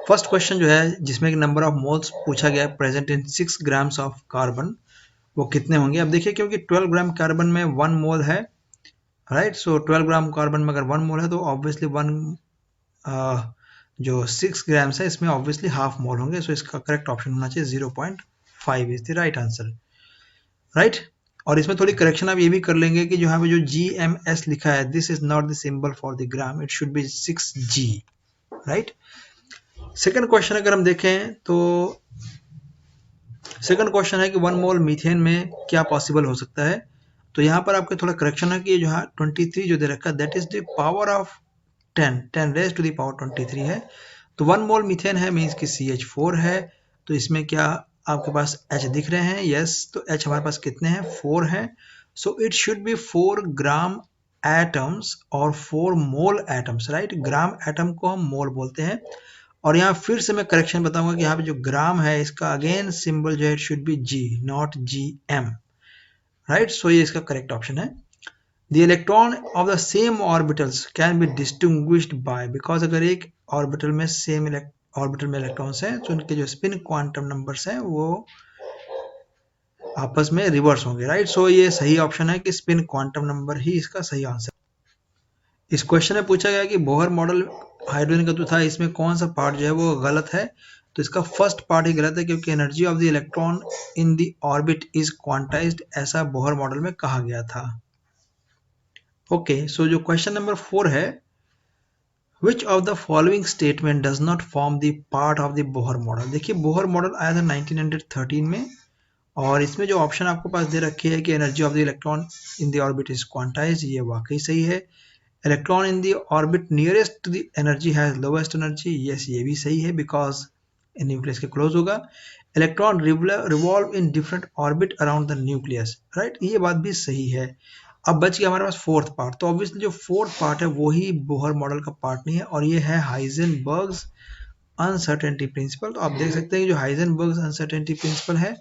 First question जो है जिसमें नंबर ऑफ मोल्स पूछा गया present in 6 grams of carbon, वो कितने होंगे। अब देखिए क्योंकि 12 ग्राम कार्बन में 1 मोल है, राइट। सो 12 ग्राम कार्बन में अगर 1 मोल है तो ऑब्वियसली वन जो 6 ग्राम्स है इसमें ऑब्वियसली हाफ मोल होंगे। सो इसका करेक्ट ऑप्शन होना चाहिए 0.5 is the right answer, right. और इसमें थोड़ी करेक्शन आप ये भी कर लेंगे कि यहाँ पे जो GMS लिखा है, this is not the symbol for the gram, it should B 6G, right. Second question अगर हम देखें तो सेकंड क्वेश्चन है कि 1 मोल मीथेन में क्या पॉसिबल हो सकता है। तो यहाँ पर आपके थोड़ा करेक्शन है कि जो है 23 जो दे रखा है that is the power of 10 raise to the power 23 है। तो 1 मोल मीथेन है मीन्स कि CH4 है। तो इसमें क्या आपके पास H दिख रहे हैं, यस। तो H हमारे पास कितने हैं, 4 हैं। So it should B 4 gram atoms और 4 मोल एटम्स, राइट। ग्राम एटम को हम मोल बोलते हैं। और यहाँ फिर से मैं करेक्शन बताऊंगा कि यहाँ पे जो ग्राम है इसका अगेन सिंबल जो है it should be G not GM, right. So ये इसका करेक्ट ऑप्शन है। The electron of the same orbitals can be distinguished by, because अगर एक ऑर्बिटल में सेम ऑर्बिटल में इलेक्ट्रॉन्स हैं तो उनके जो स्पिन क्वांटम नंबर्स हैं वो आपस में रिवर्स होंगे, राइट। सो ये सही ऑप्शन है कि स्पिन क्वांटम नंबर ही इसका सही आंसर। इस क्वेश्चन में पूछा गया कि बोहर मॉडल हाइड्रोजन का जो था इसमें कौन सा पार्ट जो है वो गलत है। तो इसका फर्स्ट पार्ट ही गलत है क्योंकि energy of the electron in the orbit is quantized, ऐसा बोहर मॉडल में कहा गया था। ओके, सो जो क्वेश्चन नंबर 4 है, विच of the following statement does not form the part of the Bohr model. देखिए बोहर मॉडल आया था 1913 में, और इसमें जो ऑप्शन आपको पास दे रखे है कि energy of the electron in the orbit is quantize, ये वाकई सही है। Electron in the orbit nearest to the energy has lowest energy, yes ये भी सही है बिकॉज न्यूक्लियस के क्लोज होगा। Electron revolve in different orbit around the nucleus, right, ये बात भी सही है। अब बच गया हमारे पास फोर्थ पार्ट। तो ऑब्वियसली जो फोर्थ पार्ट है वो ही बोहर मॉडल का पार्ट नहीं है, और ये है हाइजेनबर्ग्स अनसर्टेनिटी प्रिंसिपल। तो आप देख सकते हैं कि जो हाइजेनबर्ग्स अनसर्टेनिटी प्रिंसिपल है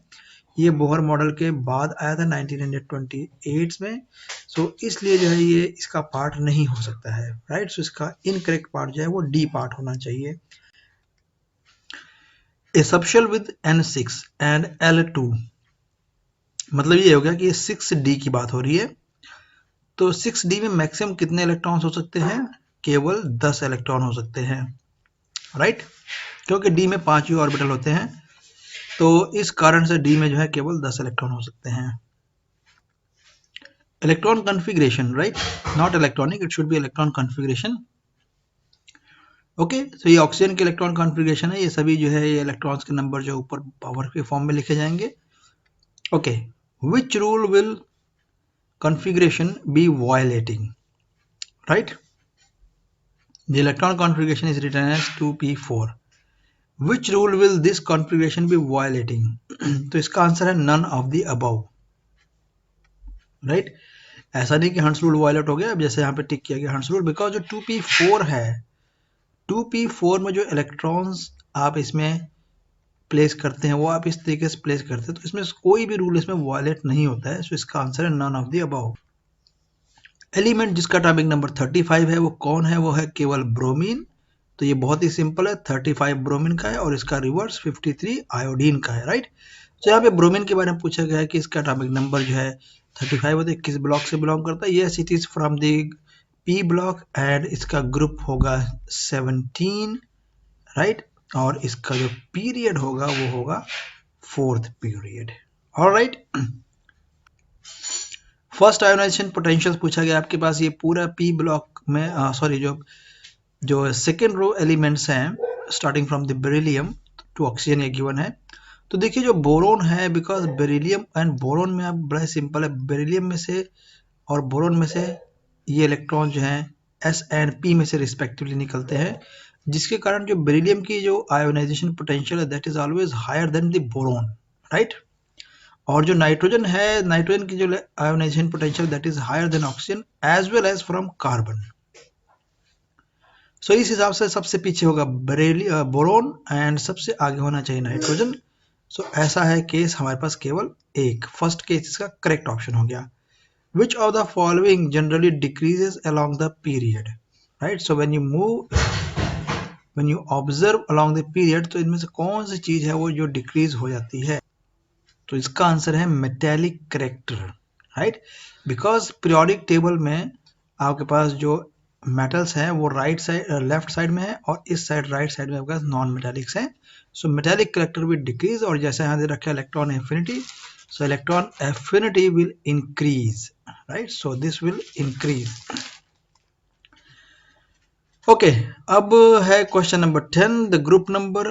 ये बोहर मॉडल के बाद आया था 1928 में। सो इसलिए जो है ये इसका पार्ट नहीं हो सकता है, राइट। सो इसका इनकरेक्ट पार्ट जो है वो डी पार्ट होना चाहिए। ए subshell with N6 and L2, मतलब ये हो गया कि ये 6D की बात हो रही है। तो 6D में मैक्सिमम कितने इलेक्ट्रॉन्स हो सकते हैं, केवल 10 इलेक्ट्रॉन हो सकते हैं, राइट, क्योंकि D में 5 ही ऑर्बिटल होते हैं। तो इस कारण से D में जो है केवल 10 इलेक्ट्रॉन हो सकते हैं। Electron configuration, right, not electronic, it should be electron configuration. Okay, तो ये ऑक्सीजन के इलेक्ट्रॉन कॉन्फ़िगरेशन है। ये सभी जो है ये इलेक्ट्रॉन्स के नंबर जो ऊपर पावर के फॉर्म में लिखे जाएंगे। Okay, which rule will configuration be violating, right? The electron configuration is written as 2p4. Which rule will this configuration be violating? तो इसका आंसर है none of the above, right? ऐसा नहीं कि हंस रूल वायलेट हो गया। अब जैसे यहाँ पे टिक किया गया हंस रूल, बिकॉज जो 2p4 है, 2p4 में जो इलेक्ट्रॉन्स आप इसमें प्लेस करते हैं वो आप इस तरीके से प्लेस करते हैं, तो इसमें कोई भी रूल इसमें वायलेट नहीं होता है। सो इसका आंसर है none of the above। Element जिसका एटॉमिक नंबर 35 है वो कौन है, वो है केवल ब्रोमीन। तो ये बहुत ही सिंपल है, 35 ब्रोमीन का है और इसका रिवर्स 53 आयोडीन का है, राइट। तो यहाँ पे ब्रोमीन के बारे में पूछा गया है कि इसका एटॉमिक नंबर जो है 35 होता है, किस ब्लॉक से बिलोंग करता है। Yes, it is from the P block and इसका ग्रुप होगा 17, राइट। और इसका जो पीरियड होगा वो होगा 4th period, alright. First ionization potential पूछा गया आपके पास, ये पूरा पी ब्लॉक में सॉरी जो सेकेंड रो एलिमेंट्स हैं starting from the beryllium to oxygen ये गिवन है। तो देखिए जो बोरोन है, बिकॉज बेरिलियम एंड बोरोन में अब बड़ा सिंपल है, बेरिलियम में से और बोरोन में से ये इलेक्ट्रॉन जो हैं S एंड P में से रिस्पेक्टिवली निकलते हैं, जिसके कारण जो बेरिलियम की जो आयोनाइजेशन पोटेंशियल है that is always higher than the boron, right. और जो नाइट्रोजन है, नाइट्रोजन की जो ionization potential that is higher than oxygen as well as from carbon. So इस हिसाब से सबसे पीछे होगा बोरोन एंड सबसे आगे होना चाहिए नाइट्रोजन। सो ऐसा है केस हमारे पास केवल एक, फर्स्ट केस इसका करेक्ट ऑप्शन हो गया। विच of the following generally decreases along the period, right. So when you move when you observe along the period, तो इनमें से कौन सी चीज है वो जो डिक्रीज हो जाती है? तो इसका आंसर है metallic character, right. Because periodic table में आपके पास जो मेटल्स हैं वो राइट साइड लेफ्ट साइड में है, और इस साइड राइट साइड में आपके पास नॉन मेटेलिक्स हैं। सो मेटेलिक करेक्टर विल डिक्रीज, और जैसे यहाँ दे रखा है electron affinity, so electron affinity will increase, right? So this will increase. Okay, अब है question number 10, the group number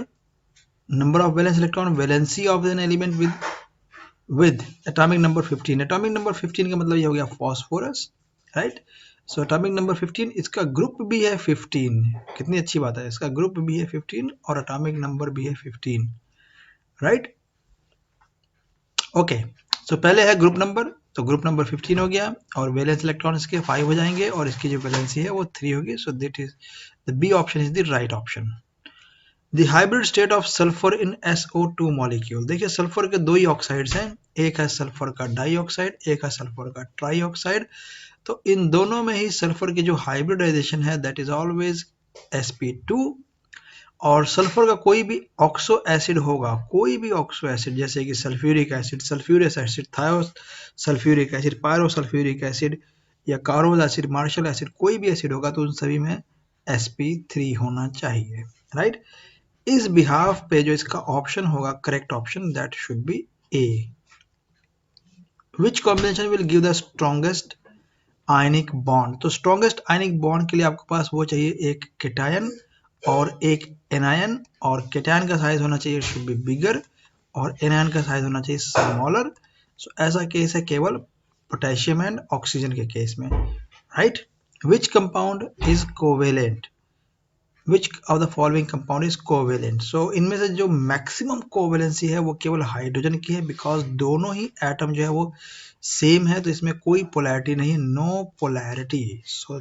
of valence electron, valency of an element with atomic number 15. atomic number 15 का मतलब ये हो गया phosphorus, right? So atomic number 15, इसका group भी है 15, कितनी अच्छी बात है, इसका ग्रुप भी है 15 और atomic number भी है 15, right? ओके, सो पहले है ग्रुप नंबर, तो ग्रुप नंबर 15 हो गया, और वैलेंस इलेक्ट्रॉन इसके 5 हो जाएंगे, और इसकी जो वैलेंसी है वो 3 होगी। So that is the B option is the right option. The hybrid state of sulphur in SO2 molecule. देखिए सल्फर के दो ही ऑक्साइड्स हैं, एक है सल्फर का डाइऑक्साइड, एक है सल्फर का ट्राइऑक्साइड। तो इन दोनों में ही सल्फर की जो हाइब्रिडाइजेशन है दैट इज ऑलवेज sp2, और सल्फर का कोई भी ऑक्सो एसिड होगा, कोई भी ऑक्सो एसिड, जैसे कि sulphuric acid, sulphuric acid, thio sulphuric acid, pyro sulphuric acid, या कार्बोल एसिड, मार्शल एसिड, कोई भी एसिड होगा तो उन सभी में sp3 होना चाहिए, राइट। इस बिहाफ पे जो इसका ऑप्शन होगा correct option that should be A. Which combination will give the strongest ionic bond? तो स्ट्रॉन्गेस्ट आयनिक बॉन्ड के लिए आपके पास वो चाहिए एक केटायन और एक एनायन, और केटायन का साइज होना चाहिए शुड बी बिगर, और एनायन का साइज होना चाहिए स्मॉलर। सो ऐसा केस है केवल पोटेशियम एंड ऑक्सीजन के केस में, right. Which compound is covalent? Which of the following compound is covalent? So इनमें से जो मैक्सिमम कोवेलेंसी है वो केवल हाइड्रोजन की है, बिकॉज दोनों ही एटम जो है वो सेम है, तो इसमें कोई पोलैरिटी नहीं, no polarity. So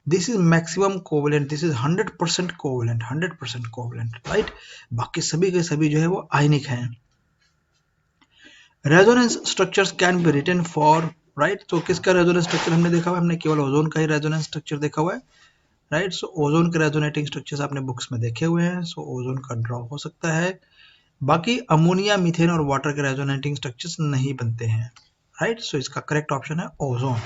this is maximum covalent, this is 100% covalent, 100% covalent, right. बाकी सभी के सभी जो है वो आयनिक हैं। Resonance structures can be written for, right. तो किसका रेजोनेंस स्ट्रक्चर हमने देखा हुआ है? हमने केवल ओजोन का ही रेजोनेंस स्ट्रक्चर देखा हुआ है, राइट। सो ओजोन के रेजोनेटिंग स्ट्रक्चर्स आपने बुक्स में देखे हुए हैं, सो ओजोन का ड्रॉ हो सकता है। बाकी अमोनिया, मीथेन और वाटर के रेजोनेटिंग स्ट्रक्चर्स नहीं बनते हैं, राइट। सो इसका करेक्ट ऑप्शन है ozone.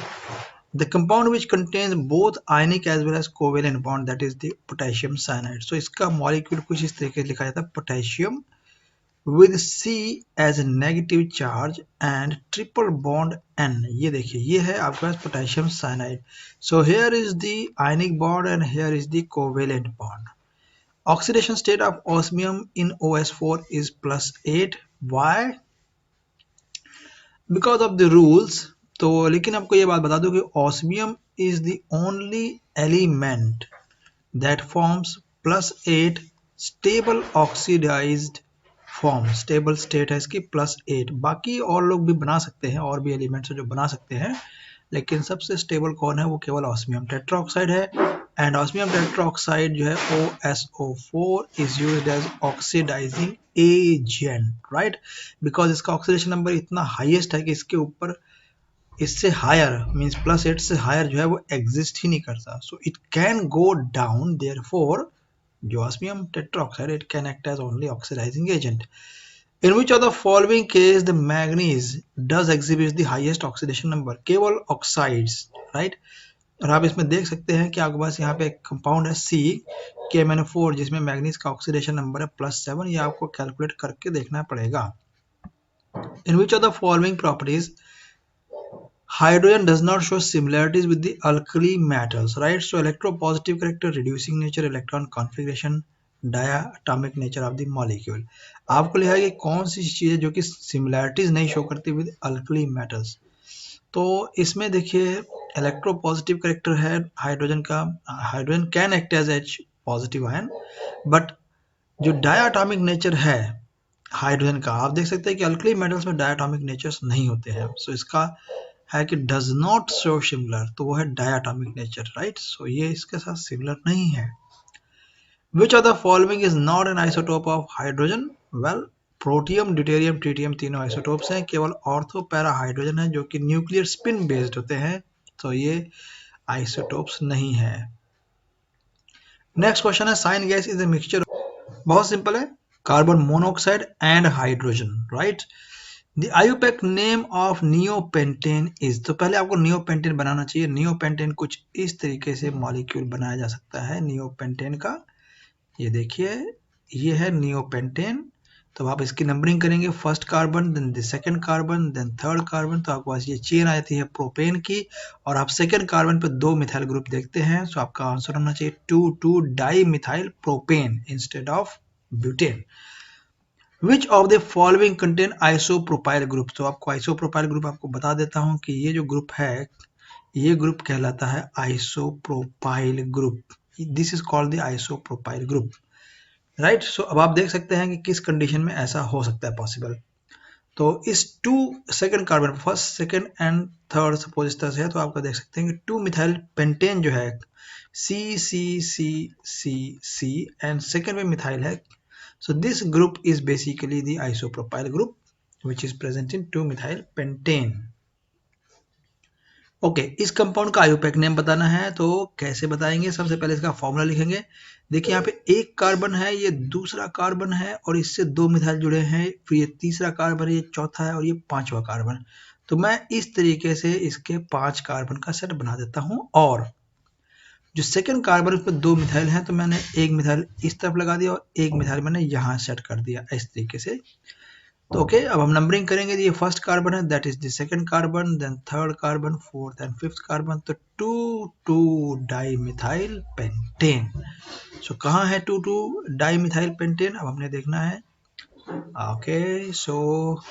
The compound which contains both ionic as well as covalent bond, that is the potassium cyanide. So इसका मॉलिक्यूल कुछ इस तरीके से लिखा जाता है, potassium with C as a negative charge and triple bond N. ये देखिए ये है आपके पास potassium cyanide. So here is the ionic bond and here is the covalent bond. Oxidation state of osmium in OS4 is +8. Why? Because of the rules. तो लेकिन आपको ये बात बता दूं कि osmium is the only element that forms +8 stable oxidized form, stable state है इसकी +8। बाकी और लोग भी बना सकते हैं, और भी एलिमेंट्स जो बना सकते हैं, लेकिन सबसे स्टेबल कौन है? वो केवल ऑस्मियम टेट्राऑक्साइड है। एंड ऑस्मियम टेट्राऑक्साइड जो है OSO4 is used as oxidizing agent, right. Because इसका ऑक्सीडेशन नंबर इतना हाईएस्ट है कि इसके ऊपर इससे हायर मींस +8 से हायर जो है वो एग्जिस्ट ही नहीं करता। So it can go down, therefore जो osmium tetroxide it can act as only oxidizing agent. In which of the following case the manganese does exhibit the highest oxidation number? केवल oxides, right. और आप इसमें देख सकते हैं कि आपके पास यहाँ पे एक कंपाउंड है CKMnO4 जिसमें मैग्नीज का ऑक्सीडेशन नंबर है +7। ये आपको कैलकुलेट करके देखना पड़ेगा। In which of the following properties hydrogen does not show similarities with the alkali metals, right? So electropositive character, reducing nature, electron configuration, diatomic nature of the molecule. आपको लिखा है कि कौन सी चीज है जो कि सिमिलैरिटीज नहीं शो करती विद अल्कली मेटल्स। तो इसमें देखिए इलेक्ट्रोपॉजिटिव करेक्टर है हाइड्रोजन का, hydrogen can act as H positive ion, but जो डायटोमिक नेचर है हाइड्रोजन का, आप देख सकते हैं कि अल्कली मेटल्स में डायटोमिक नेचर्स नहीं होते हैं। सो इसका है कि डज नॉट शो सिमिलर, तो वो है डायटोमिक नेचर, राइट। सो ये इसके साथ सिमिलर नहीं है। विच of the following is not an isotope of hydrogen? Well protium, deuterium, tritium तीनों आइसोटोप्स हैं, केवल ऑर्थो पैरा हाइड्रोजन है जो कि न्यूक्लियर स्पिन बेस्ड होते हैं, तो ये आइसोटोप्स नहीं है। नेक्स्ट क्वेश्चन है syn gas is a mixture, बहुत सिंपल है, carbon monoxide and hydrogen, right. The IUPAC name of neopentane is, तो पहले आपको नियोपेंटेन बनाना चाहिए। नियोपेंटेन कुछ इस तरीके से मॉलिक्यूल बनाया जा सकता है नियोपेंटेन का, ये देखिए, ये है नियोपेंटेन। तो आप इसकी नंबरिंग करेंगे, first carbon, then the second carbon, then third carbon, तो आपके पास ये चेन आती है प्रोपेन की, और आप सेकंड कार्बन पे 2 मिथाइल ग्रुप देखते हैं, तो आपका आंसर होना चाहिए 2,2 di methyl propane instead of butane. Which of the following contain isopropyl group, तो आपको आइसोप्रोपाइल ग्रुप आपको बता देता हूं कि ये जो ग्रुप है, ये ग्रुप कहलाता है isopropyl group. This is called the isopropyl group, right. So अब आप देख सकते हैं कि किस कंडीशन में ऐसा हो सकता है पॉसिबल। तो इस 2 second carbon, first second and third suppose इस तरह से है, तो आपका देख सकते हैं कि 2 मिथाइल पेंटेन जो है सी सी सी सी सी एंड सेकंड में मिथाइल है, so this group is basically the isopropyl group which is present in 2 methyl pentane। Okay, इस कंपाउंड का आयुपैक नेम बताना है, तो कैसे बताएंगे, सबसे पहले इसका फॉर्मूला लिखेंगे। देखिए यहाँ पे एक कार्बन है, ये दूसरा कार्बन है, और इससे 2 मिथाइल जुड़े हैं, फिर ये तीसरा कार्बन है, ये चौथा है, और ये 5वां कार्बन। तो मैं इस तरीके से इसके 5 कार्बन का सेट बना देता हूँ, और जो सेकंड कार्बन उस पर 2 मिथाइल हैं, तो मैंने एक मिथाइल इस तरफ लगा दिया और एक मिथाइल मैंने यहाँ सेट कर दिया इस तरीके से। तो ओके, अब हम नंबरिंग करेंगे, ये फर्स्ट कार्बन है, that is the second carbon, then third carbon, fourth and fifth carbon, तो 2,2 डाई मिथाइल पेंटेन। सो कहाँ है 2,2 डाई मिथाइल पेंटेन, अब हमने देखना है। ओके, सो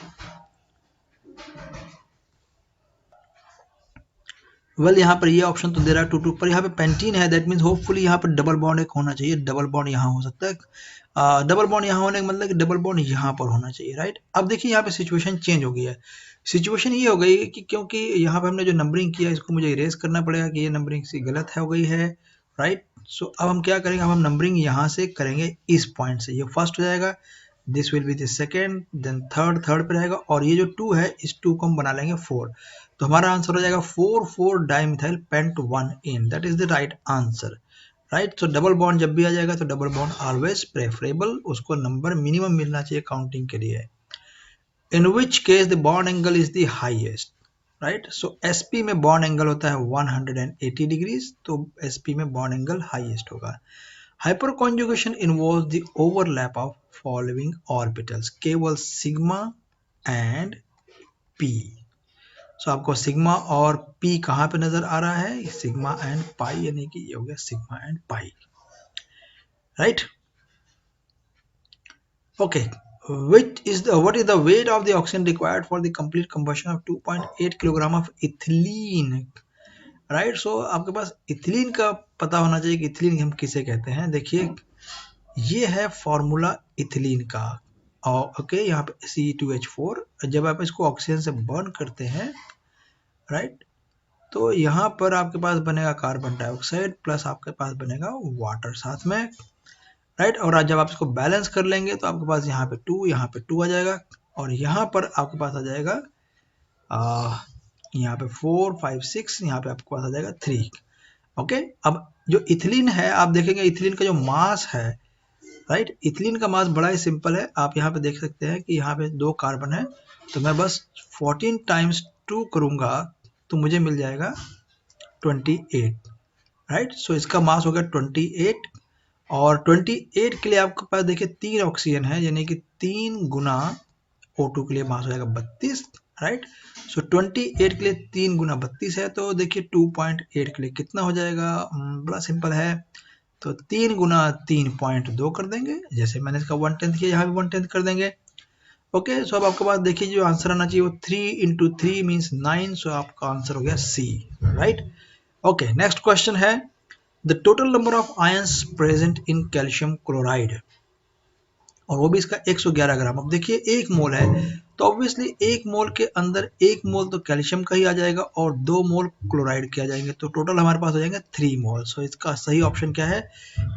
वेल यहाँ पर ये ऑप्शन तो दे रहा है 2,2, पर यहाँ पे पेंटीन है, दैट मीन्स होपफुली यहाँ पर डबल बॉन्ड एक होना चाहिए, डबल बॉन्ड यहाँ हो सकता है। डबल बॉन्ड यहाँ होने का मतलब कि डबल बॉन्ड यहाँ पर होना चाहिए, राइट। अब देखिए यहाँ पे सिचुएशन चेंज हो गई है। सिचुएशन ये हो गई कि क्योंकि यहाँ पे हमने जो नंबरिंग किया इसको मुझे इरेज करना पड़ेगा कि ये नंबरिंग सी गलत हो गई है, राइट। सो अब हम क्या करेंगे, अब हम नंबरिंग यहाँ से करेंगे इस पॉइंट से, ये फर्स्ट हो जाएगा, this will be the second, then third पे रहेगा, और ये जो 2 है इस 2 को हम बना लेंगे 4, तो हमारा आंसर हो जाएगा 4,4 dimethyl pent 1 ene, that is the right answer, right. So double bond जब भी आ जाएगा तो डबल बॉन्ड ऑलवेज प्रेफरेबल, उसको नंबर मिनिमम मिलना चाहिए काउंटिंग के लिए। In which case the bond angle is the highest, right. So SP में बॉन्ड एंगल होता है 180 डिग्रीज, तो एसपी में बॉन्ड एंगल हाईएस्ट होगा। Hyperconjugation involves the overlap of following orbitals, केवल सिग्मा एंड पी। सो आपको सिग्मा और P कहाँ पे नजर आ रहा है, सिग्मा एंड पाई, यानी कि ये हो गया sigma and pi, right. Okay, what is the weight of the oxygen required for the complete combustion of 2.8 kilogram of ethylene, right. So आपके पास इथिलीन का पता होना चाहिए कि इथिलीन हम किसे कहते हैं। देखिए ये है फॉर्मूला इथिलीन का, और ओके यहाँ पे C2H4, जब आप इसको ऑक्सीजन से बर्न करते हैं, राइट, तो यहाँ पर आपके पास बनेगा कार्बन डाइऑक्साइड प्लस आपके पास बनेगा वाटर साथ में, राइट। और आज जब आप इसको बैलेंस कर लेंगे तो आपके पास यहाँ पे 2, यहाँ पे 2 आ जाएगा, और यहाँ पर आपके पास आ जाएगा यहाँ पे 4, 5, 6, यहाँ पे आपके पास आ जाएगा 3। ओके, अब जो इथिलीन है आप देखेंगे इथिलीन का जो मास है, राइट, इथिलीन का मास बड़ा ही सिंपल है। आप यहाँ पे देख सकते हैं कि यहाँ पे 2 कार्बन है, तो मैं बस 14 टाइम्स 2 करूंगा तो मुझे मिल जाएगा 28, राइट। सो इसका मास हो गया 28, और 28 के लिए आपके पास देखिए 3 ऑक्सीजन है, यानी कि 3 गुना O2 के लिए मास हो जाएगा 32, राइट। सो 28 के लिए 3 गुना 32 है, तो देखिए 2.8 के लिए कितना हो जाएगा, बड़ा सिंपल है, तो 3 गुना 3.2 कर देंगे, जैसे मैंने इसका 1/10 किया यहाँ भी 1/10 कर देंगे। ओके, सो अब आपके पास देखिए जो आंसर आना चाहिए वो 3 into 3 मीन्स 9, सो आपका आंसर हो गया सी, राइट। ओके, नेक्स्ट क्वेश्चन है the total number of ions present in calcium chloride, और वो भी इसका 111 ग्राम। अब देखिए 1 मोल है, तो ऑब्वियसली 1 मोल के अंदर 1 मोल तो कैल्शियम का ही आ जाएगा और 2 मोल क्लोराइड के आ जाएंगे, तो टोटल हमारे पास हो जाएंगे 3 मोल। सो इसका सही ऑप्शन क्या है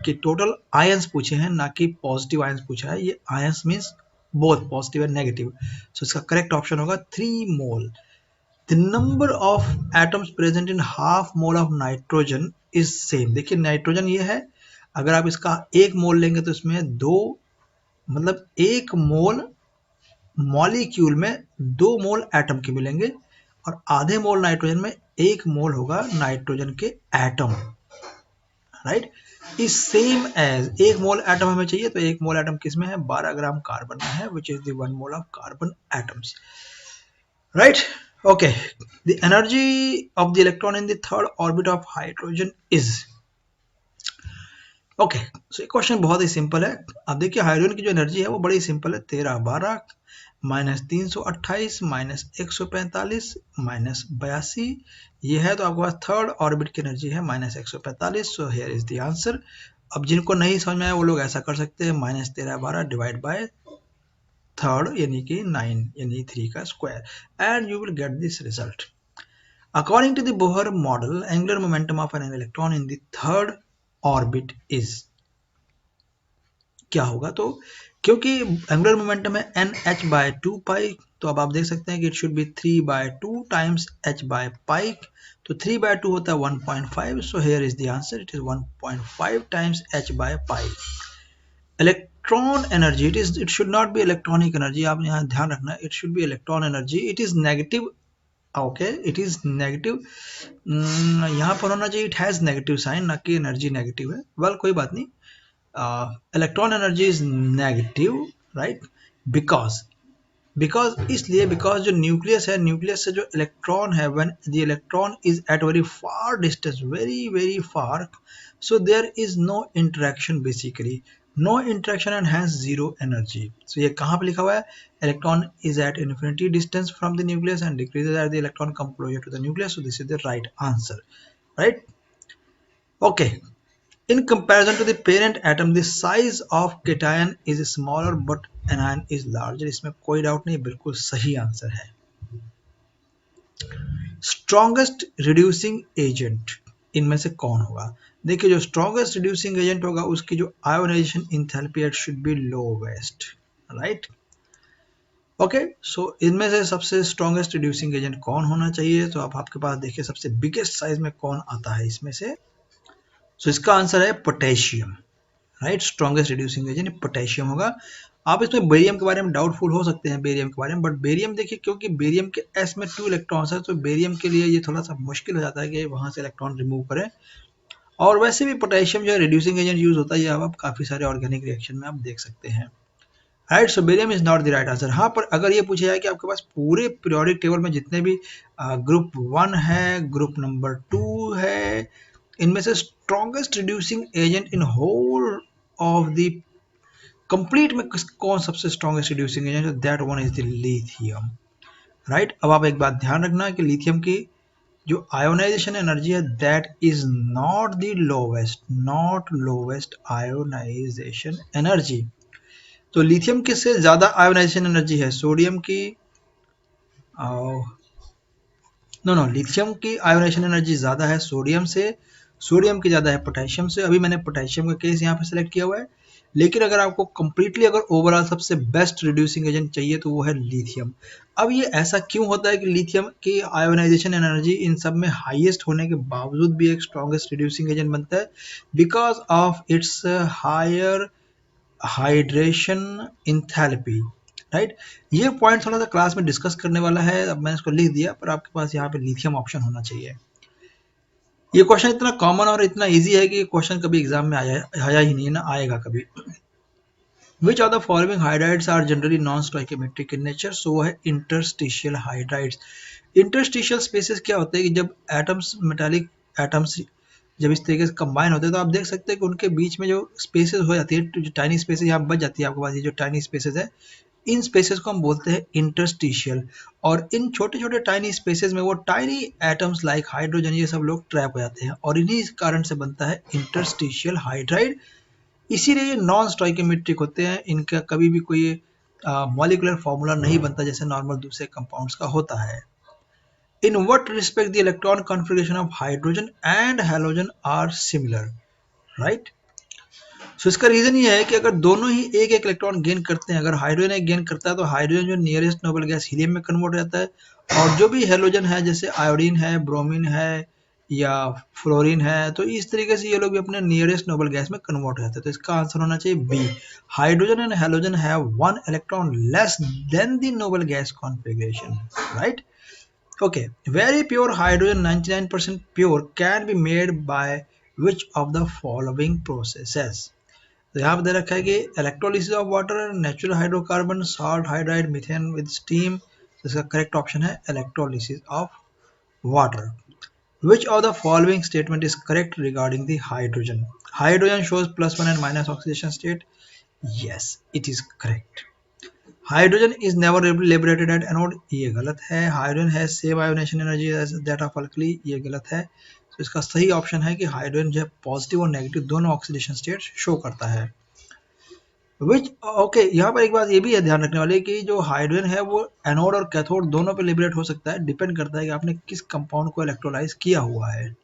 कि टोटल आयंस पूछे हैं, ना कि पॉजिटिव आयंस पूछा है। ये ions means both positive and negative, so इसका करेक्ट ऑप्शन होगा 3 mole. The number of atoms present in half mole of nitrogen is same. देखिए नाइट्रोजन ये है, अगर आप इसका 1 मोल लेंगे तो इसमें 2 मतलब 1 मोल मॉलिक्यूल में 2 मोल एटम के मिलेंगे और आधे मोल नाइट्रोजन में 1 मोल होगा नाइट्रोजन के atom, right. Is same as 1 mole atom हमें चाहिए तो 1 मोल एटम किस में है, 12 ग्राम कार्बन में है, which is the 1 mole of carbon atoms, right. Okay, the energy of the electron in the third orbit of hydrogen is, okay. So ये question बहुत ही सिंपल है। अब देखिए हाइड्रोजन की जो एनर्जी है वो बड़ी सिंपल है, 13 12 माइनस 328 माइनस 145 माइनस 82, ये है तो आपके पास थर्ड ऑर्बिट की एनर्जी है minus 145। So here is the answer. अब जिनको नहीं समझ में आया वो लोग ऐसा कर सकते हैं, माइनस 13 12 डिवाइड बाय थर्ड यानी कि 9 यानी 3 का square, and you will get this result. According to the Bohr model, angular momentum of an electron in the third orbit is, क्या होगा, तो क्योंकि एंगुलर मोमेंटम है NH बाय 2 पाई, तो अब आप देख सकते हैं कि it should be 3 by 2 times h by pi, तो 3 बाय 2 होता है 1.5, so here is the answer, it is 1.5 times h by pi. Electron energy, it should not be electronic energy, आप यहाँ ध्यान रखना, it should be electron energy, it is negative, okay, it is negative, यहाँ पर होना चाहिए it has negative sign, ना कि एनर्जी नेगेटिव है, वेल कोई बात नहीं। Electron energy is negative, right, because इसलिए बिकॉज जो न्यूक्लियस है, न्यूक्लियस से जो इलेक्ट्रॉन है, when the electron is at very far distance, very very far, so there is no interaction, basically no interaction and hence zero energy। so ये कहाँ पे लिखा हुआ है, electron is at infinity distance from the nucleus and decreases as the electron come closer to the nucleus, so this is the right answer, right। okay, in comparison to the parent atom the size of cation is smaller but anion is larger, इसमें कोई doubt नहीं, बिल्कुल सही answer है। Strongest reducing agent इनमें से कौन होगा, देखिए जो स्ट्रॉन्गेस्ट रिड्यूसिंग एजेंट होगा उसकी जो ionization enthalpy should be lowest, right. Okay, so इनमें से सबसे स्ट्रॉन्गेस्ट रिड्यूसिंग एजेंट कौन होना चाहिए, तो अब आपके पास देखिए सबसे बिगेस्ट साइज में कौन आता है इसमें से, सो इसका आंसर है potassium, right. Strongest reducing agent potassium होगा। आप इसमें बेरियम के बारे में डाउटफुल हो सकते हैं, बेरियम के बारे में, बट बेरियम देखिए क्योंकि बेरियम के s में 2 इलेक्ट्रॉन्स है तो बेरियम के लिए ये थोड़ा सा मुश्किल हो जाता है कि वहां से इलेक्ट्रॉन रिमूव करें, और वैसे भी पोटेशियम जो है रिड्यूसिंग एजेंट यूज होता है, ये आप काफी सारे ऑर्गेनिक रिएक्शन में आप देख सकते हैं, right. So barium is not the right answer. हाँ, पर अगर ये पूछा जाए कि आपके पास पूरे पीरियोडिक टेबल में जितने भी ग्रुप 1 है, ग्रुप नंबर 2 है, इनमें से strongest reducing agent in whole of the complete में कौन सबसे स्ट्रॉन्गेस्ट रिड्यूसिंग एजेंट है, that one is the lithium, right. अब आप एक बात ध्यान रखना कि लिथियम की जो आयोनाइजेशन एनर्जी है that is not the lowest ionization energy, तो लिथियम किससे ज्यादा आयोनाइजेशन एनर्जी है, सोडियम की, नो लिथियम की आयोनाइजेशन एनर्जी ज्यादा है सोडियम से, सोडियम की ज्यादा है पोटेशियम से। अभी मैंने पोटेशियम का केस यहाँ पे सेलेक्ट किया हुआ है, लेकिन अगर आपको कंप्लीटली अगर ओवरऑल सबसे बेस्ट रिड्यूसिंग एजेंट चाहिए तो वो है लिथियम। अब ये ऐसा क्यों होता है कि लिथियम की आयोनाइजेशन एनर्जी इन सब में हाईएस्ट होने के बावजूद भी एक स्ट्रॉन्गेस्ट रिड्यूसिंग एजेंट बनता है, because of its higher hydration enthalpy, right. ये पॉइंट थोड़ा सा क्लास में डिस्कस करने वाला है, अब मैंने इसको लिख दिया, पर आपके पास यहाँ पे लिथियम ऑप्शन होना चाहिए। ये क्वेश्चन इतना कॉमन और इतना इजी है कि क्वेश्चन कभी एग्जाम में आया ही नहीं, ना आएगा कभी। Which of the following hydrides are generally non-stoichiometric in nature? So वो है interstitial hydrides। interstitial spaces क्या होते हैं कि जब एटम्स, मेटालिक एटम्स जब इस तरीके से कंबाइन होते हैं तो आप देख सकते हैं कि उनके बीच में जो स्पेसेस हो जाती है, जो टाइनी स्पेसेस यहाँ बच जाती है आपके पास, ये जो टाइनी स्पेसेस है, इन स्पेसेस को हम बोलते हैं इंटरस्टिशियल, और इन छोटे छोटे टाइनी स्पेसेस में वो टाइनी एटम्स लाइक हाइड्रोजन ये सब लोग ट्रैप हो जाते हैं, और इन्हीं कारण से बनता है इंटरस्टिशियल हाइड्राइड। इसीलिए ये नॉन स्टोइकोमेट्रिक होते हैं, इनका कभी भी कोई मॉलिक्यूलर फॉर्मूला नहीं बनता जैसे नॉर्मल दूसरे कंपाउंड्स का होता है। In what respect the electron configuration of hydrogen and halogen are similar, right. So इसका रीजन ये है कि अगर दोनों ही एक एक इलेक्ट्रॉन गेन करते हैं, अगर हाइड्रोजन एक गेन करता है तो हाइड्रोजन जो नियरेस्ट नोबल गैस हीलियम में कन्वर्ट हो जाता है, और जो भी हेलोजन है जैसे आयोडीन है, ब्रोमीन है, या फ्लोरीन है, तो इस तरीके से ये लोग भी अपने नियरेस्ट नोबल गैस में कन्वर्ट हो जाते हैं। तो इसका आंसर होना चाहिए B, hydrogen and halogen have 1 electron less than the noble gas configuration, right. Okay, very pure hydrogen 99% pure can be made by which of the following processes? तो यहाँ पे दे रखा है कि electrolysis of water, natural hydrocarbon, salt hydride, methane with steam. तो इसका correct option है electrolysis of water. Which of the following statement is correct regarding the hydrogen? Hydrogen shows +1 and minus oxidation state. Yes, it is correct. Hydrogen is never liberated at anode, ये गलत है। Hydrogen has same ionization energy as that of alkali, ये गलत है। तो इसका सही option है कि हाइड्रोजन जो है पॉजिटिव और नेगेटिव दोनों ऑक्सीडेशन स्टेट शो करता है। विच ओके, यहाँ पर एक बात ये भी है ध्यान रखने वाली कि जो हाइड्रोजन है वो एनोड और कैथोड दोनों पे लिबरेट हो सकता है, डिपेंड करता है कि आपने किस कंपाउंड को इलेक्ट्रोलाइज किया हुआ है।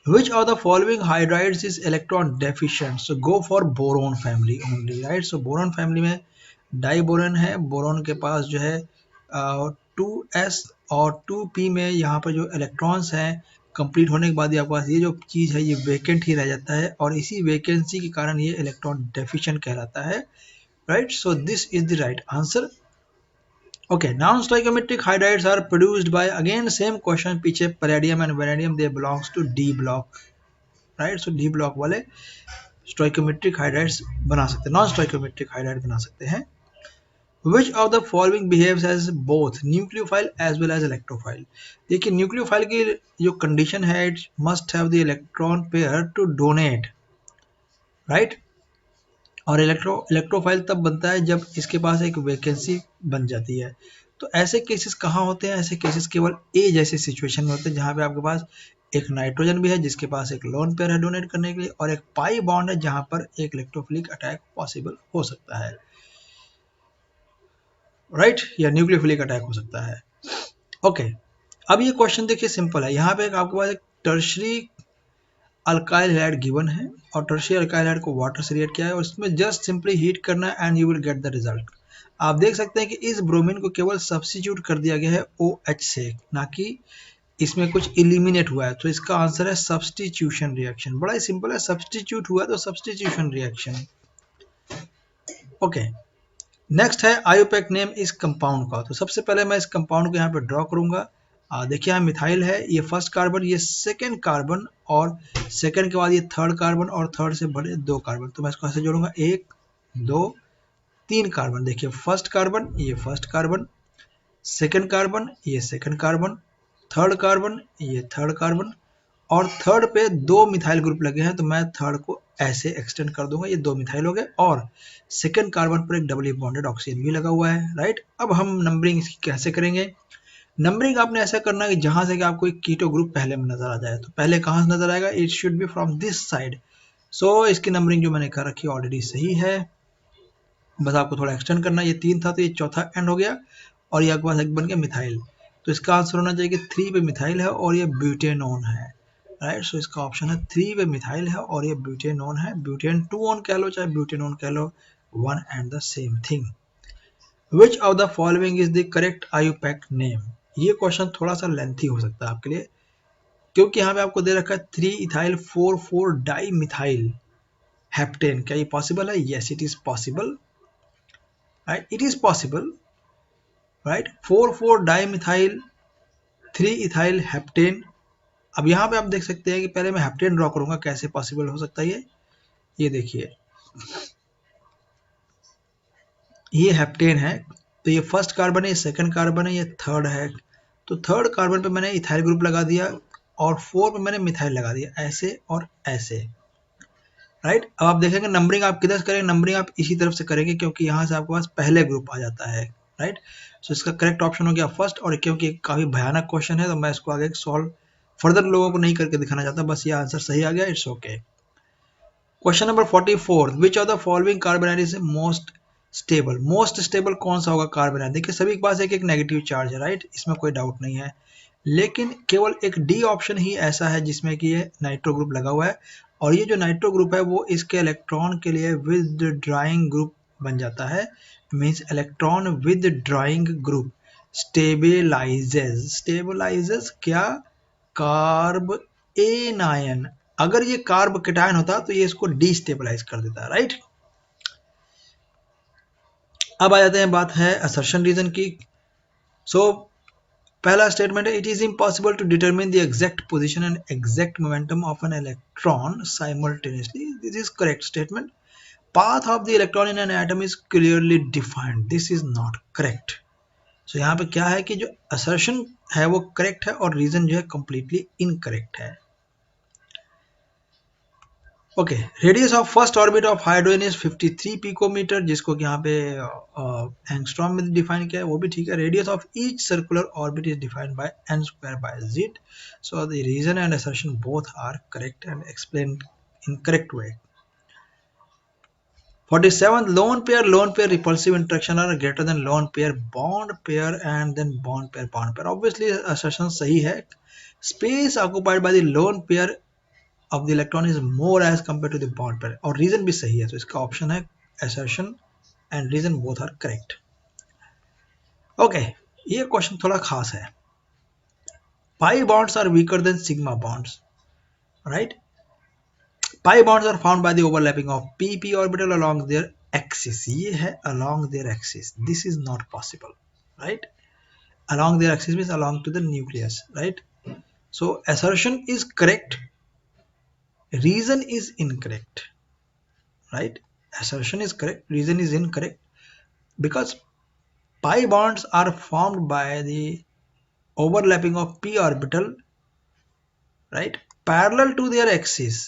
Which of the following hydrides is electron deficient? So go for boron family only, right? So boron family में डाइबोरन है, बोरॉन के पास जो है 2s और 2p में यहाँ पर जो इलेक्ट्रॉन्स हैं कंप्लीट होने के बाद आपके पास ये जो चीज़ है ये वेकेंट ही रह जाता है और इसी वैकेंसी के कारण ये इलेक्ट्रॉन डेफिशिएंट कहलाता है, right. So this is the right answer. Okay, non-stoichiometric hydrides are produced by, again same question पीछे palladium and vanadium, they belongs to D block, right? So D block वाले stoichiometric hydrides बना सकते हैं, non-stoichiometric hydride बना सकते हैं। Which of the following behaves as both nucleophile as well as electrophile? देखिए nucleophile की जो कंडीशन है, it must have the electron pair to donate, right? और इलेक्ट्रोफाइल तब बनता है जब इसके पास एक वैकेंसी बन जाती है। तो ऐसे केसेस कहाँ होते हैं? ऐसे केसेस केवल ए जैसे सिचुएशन में होते हैं जहाँ पे आपके पास एक नाइट्रोजन भी है जिसके पास एक लोन पेयर है डोनेट करने के लिए और एक पाई बॉन्ड है जहाँ पर एक इलेक्ट्रोफिलिक अटैक पॉसिबल हो सकता है, राइट, या न्यूक्लियोफिलिक अटैक हो सकता है। ओके, अब ये क्वेश्चन देखिए सिंपल है। यहाँ पे आपके पास एक टर्शरी अल्काइल हैलाइड गिवन है और टर्शियरी अल्काइल हैलाइड को वाटर से रिएक्ट किया है और इसमें जस्ट सिंपली हीट करना है and you will get the result. आप देख सकते हैं कि इस ब्रोमीन को केवल सब्स्टिट्यूट कर दिया गया है OH से, ना कि इसमें कुछ इलिमिनेट हुआ है। तो इसका आंसर है सब्स्टिट्यूशन रिएक्शन। बड़ा ही सिंपल है, सब्स्टिट्यूट हुआ तो सब्स्टिट्यूशन रिएक्शन। ओके, नेक्स्ट है आयोपेक नेम इस कंपाउंड का। तो सबसे पहले मैं इस कंपाउंड को यहाँ पे ड्रॉ करूंगा। देखिए यहाँ मिथाइल है, ये फर्स्ट कार्बन, ये सेकेंड कार्बन और सेकेंड के बाद ये थर्ड कार्बन और थर्ड से बड़े 2 कार्बन। तो मैं इसको ऐसे जोड़ूंगा 1 2 3 कार्बन। देखिए फर्स्ट कार्बन, ये फर्स्ट कार्बन, सेकेंड कार्बन, ये सेकेंड कार्बन, थर्ड कार्बन, ये थर्ड कार्बन और थर्ड पे 2 मिथाइल ग्रुप लगे हैं। तो मैं थर्ड को ऐसे एक्सटेंड कर दूंगा, ये 2 मिथाइल हो गए और सेकेंड कार्बन पर एक डबली बॉन्डेड ऑक्सीजन भी लगा हुआ है, राइट। अब हम नंबरिंग इसकी कैसे करेंगे? नंबरिंग आपने ऐसा करना है कि जहां से कि आपको एक कीटो ग्रुप पहले में नजर आ जाए। तो पहले कहां से नजर आएगा? It should be from this side. So इसकी नंबरिंग जो मैंने कर रखी है ऑलरेडी सही है, बस आपको थोड़ा एक्सटेंड करना है। ये 3 था तो ये चौथा एंड हो गया और ये आपके पास एक बन गया मिथाइल। तो इसका आंसर होना चाहिए कि 3 पे मिथाइल है और ये ब्यूटेनोन है, राइट। सो इसका ऑप्शन है 3 पे मिथाइल है और ये ब्यूटेनोन है। ब्यूटेन 2 ऑन कह लो चाहे ब्यूटेनोन कह लो, one and the same thing. Which of the following is the correct IUPAC name? ये क्वेश्चन थोड़ा सा लेंथी हो सकता है आपके लिए क्योंकि यहाँ पे आपको दे रखा है 3 इथाइल 4 डाई मिथाइल हेप्टेन। क्या ये पॉसिबल है? Yes it is possible, right, it is possible, right. 4 di methyl 3 ethyl heptane. अब यहाँ पे आप देख सकते हैं कि पहले मैं हेप्टेन ड्रॉ करूंगा, कैसे पॉसिबल हो सकता है ये देखिए ये हेप्टेन है तो ये फर्स्ट कार्बन है, ये सेकंड कार्बन है, ये थर्ड है। तो थर्ड कार्बन पे मैंने इथाइल ग्रुप लगा दिया और 4 पे मैंने मिथाइल लगा दिया, ऐसे और ऐसे, राइट। अब आप देखेंगे नंबरिंग आप किधर से करेंगे? नंबरिंग आप इसी तरफ से करेंगे क्योंकि यहाँ से आपके पास पहले ग्रुप आ जाता है, राइट। सो इसका करेक्ट ऑप्शन हो गया फर्स्ट। और क्योंकि काफी भयानक क्वेश्चन है तो मैं इसको आगे सॉल्व फर्दर लोगों को नहीं करके दिखाना चाहता, बस ये आंसर सही आ गया, it's okay. Question number 44, which of the following carbon is most stable? Most stable कौन सा होगा कार्बन? देखिए सभी के पास एक एक नेगेटिव चार्ज है, राइट, इसमें कोई डाउट नहीं है, लेकिन केवल एक डी ऑप्शन ही ऐसा है जिसमें कि ये नाइट्रो ग्रुप लगा हुआ है और ये जो नाइट्रो ग्रुप है वो इसके इलेक्ट्रॉन के लिए विद ड्राइंग ग्रुप बन जाता है। Means electron with drawing group stabilises क्या कार्ब एनायन, अगर ये कार्ब केटायन होता तो ये इसको डिस्टेबलाइज कर देता, राइट। अब आ जाते हैं, बात है असर्शन रीजन की। सो पहला स्टेटमेंट है, it is impossible to determine the exact position and exact momentum of an electron simultaneously, this is correct statement. Path of the electron in an atom is clearly defined, this is not correct. So यहाँ पे क्या है कि जो assertion है वो correct है और रीजन जो है कंप्लीटली इनकरेक्ट है। Okay, radius of first orbit of hydrogen is 53 picometre, जिसको कि यहाँ पे एंगस्ट्रॉम में डिफाइन किया है, वो भी ठीक है। Radius of each circular orbit is defined by n square by z, so the reason and assertion both are correct and explained in correct way. 47th, lone pair repulsive interaction are greater than lone pair bond pair and then bond pair bond pair, obviously assertion सही है। space occupied by the lone pair of the electron is more as compared to the bond pair, और reason भी सही है, तो इसका option है assertion and reason both are correct। Okay, ये क्वेश्चन थोड़ा खास है। pi bonds are weaker than sigma bonds, right? pi bonds are found by the overlapping of pp orbital along their axis, ये है along their axis, this is not possible, right? Along their axis means along to the nucleus, right? So assertion is correct, reason is incorrect, right? Assertion is correct, reason is incorrect, because pi bonds are formed by the overlapping of p orbital, right, parallel to their axis,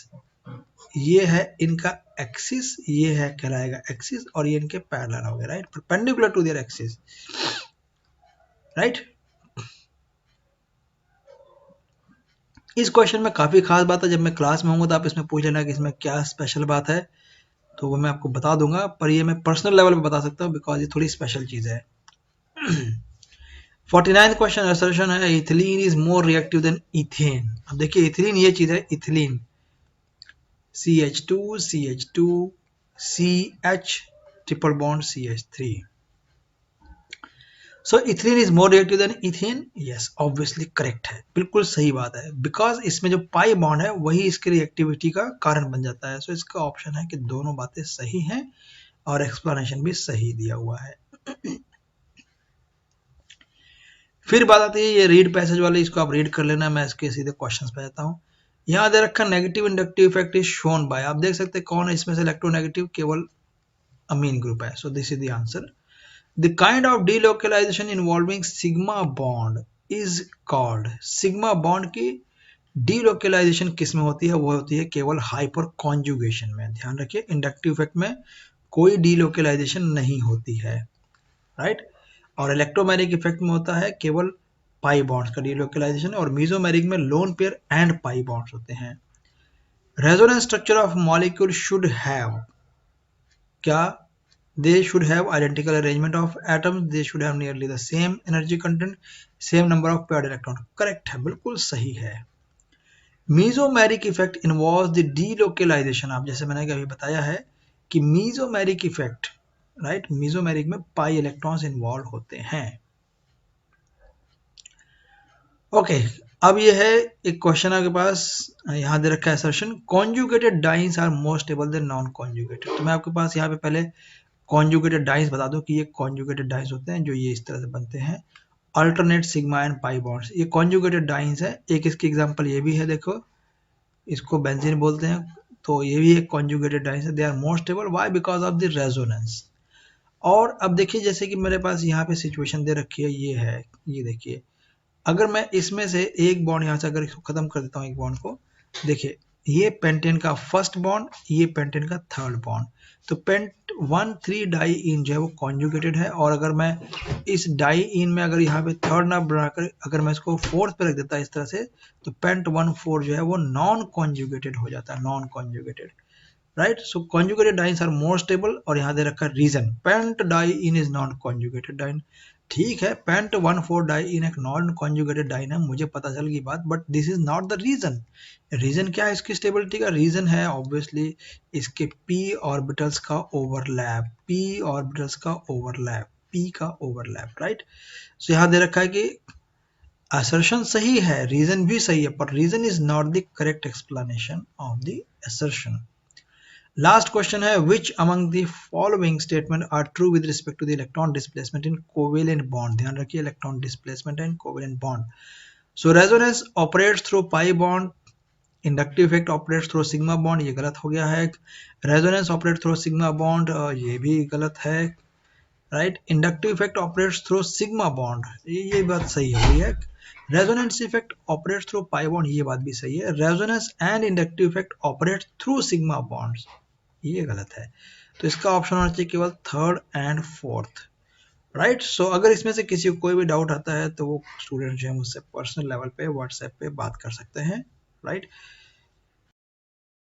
ये है इनका axis, ये है कहलाएगा axis, और ये इनके parallel हो गए, राइट, perpendicular to their axis, right. इस क्वेश्चन में काफी खास बात है, जब मैं क्लास में होऊंगा तो आप इसमें पूछ लेना कि इसमें क्या स्पेशल बात है, तो वो मैं आपको बता दूंगा, पर ये मैं पर्सनल लेवल पे बता सकता हूँ बिकॉज ये थोड़ी स्पेशल चीज है। 49th क्वेश्चन, असर्शन है ethylene is more reactive than ethane. अब देखिए इथिलीन ये चीज है, ethylene CH2 CH2 CH triple bond CH3, so ethylene is more reactive than ethane, yes obviously correct है, बिल्कुल सही बात है, बिकॉज इसमें जो पाई बॉन्ड है वही इसके रिएक्टिविटी का कारण बन जाता है। सो इसका ऑप्शन है कि दोनों बातें सही हैं और एक्सप्लेनेशन भी सही दिया हुआ है। फिर बात आती है ये रीड पैसेज वाले, इसको आप रीड कर लेना, मैं इसके सीधे क्वेश्चंस पे जाता हूँ। यहाँ दे रखा negative inductive effect is shown by, आप देख सकते हैं कौन है इसमें से इलेक्ट्रोनेगेटिव, केवल अमीन ग्रुप है, सो this is the answer. The kind of delocalization involving sigma bond is called, sigma bond की delocalization किस में होती है, वो होती है केवल हाइपर कॉन्जुगेशन में। ध्यान रखिए इंडक्टिव इफेक्ट में कोई delocalization नहीं होती है, राइट, और इलेक्ट्रोमैग्नेटिक इफेक्ट में होता है केवल पाई बॉन्ड्स का delocalization, और मीजोमेरिक में lone pair and pi bonds होते हैं। Resonance structure of molecule should have, क्या they should have identical arrangement of atoms, they should have nearly the same energy content, same number of paired electron, correct है, बिल्कुल सही है। Mesomeric effect involves the delocalization, आप जैसे मैंने अभी बताया है कि मीजोमेरिक इफेक्ट, राइट, मीजोमेरिक में पाई इलेक्ट्रॉन्स इन्वॉल्व होते हैं। ओके, अब ये है एक क्वेश्चन आपके पास, यहाँ दे रखा है assertion conjugated dienes are more stable than non conjugated. तो मैं आपके पास यहाँ पे पहले कॉन्जुगेटेड डाइस बता दो कि ये कॉन्जुगेटेड डाइस होते हैं जो ये इस तरह से बनते हैं, alternate sigma and pi bonds, ये कॉन्जुगेटेड डाइस है। एक इसकी एग्जांपल ये भी है, देखो इसको बेंजीन बोलते हैं, तो ये भी एक कॉन्जुगेटेड डाइस है। They are more stable, why, because of the resonance. और अब देखिए जैसे कि मेरे पास यहाँ पे सिचुएशन दे रखी है, ये है, ये देखिए अगर मैं इसमें से एक बॉन्ड यहाँ से अगर इसको खत्म कर देता हूँ, एक बॉन्ड को, देखिए ये पेंटेन का फर्स्ट बॉन्ड, ये पेंटेन का थर्ड बॉन्ड, तो पेंट 1,3 डाई इन जो है वो कॉन्जुगेटेड है, और अगर मैं इस डाई इन में अगर यहाँ पे थर्ड ना बनाकर अगर मैं इसको फोर्थ पे रख देता इस तरह से, तो पेंट 1,4 जो है वो नॉन कॉन्जुगेटेड हो जाता है, non conjugated, right. So conjugated dienes are more stable, और यहाँ दे रखा reason pentadiene is non conjugated diene, ठीक है, पेंट 1,4 डाई इन एक नॉन कॉन्जुगेटेड डाइन है, मुझे पता चल गई बात, but this is not the reason. Reason क्या है इसकी स्टेबिलिटी का, रीजन है ऑब्वियसली इसके p ऑर्बिटल्स का ओवरलैप, p ऑर्बिटल्स का ओवरलैप, p का ओवरलैप, राइट। सो यहाँ दे रखा है कि असर्शन सही है, रीजन भी सही है, पर reason is not the correct explanation of the assertion. Last question है, which among the following statement are true with respect to the electron displacement in covalent bond. ध्यान रखिए, electron displacement and covalent bond. So resonance operates through pi bond, inductive effect operates through sigma bond, ये गलत हो गया है। Resonance operate through sigma bond, ये भी गलत है, right. Inductive effect operates through sigma bond, ये बात सही हो गई है। Resonance effect operates through pi bond, ये बात भी सही है। Resonance and inductive effect operates through sigma bonds, ये गलत है। तो इसका ऑप्शन होना चाहिए केवल थर्ड एंड फोर्थ, राइट। सो अगर इसमें से किसी को कोई भी डाउट आता है तो वो स्टूडेंट जो है मुझसे पर्सनल लेवल पे व्हाट्सएप पे बात कर सकते हैं, राइट।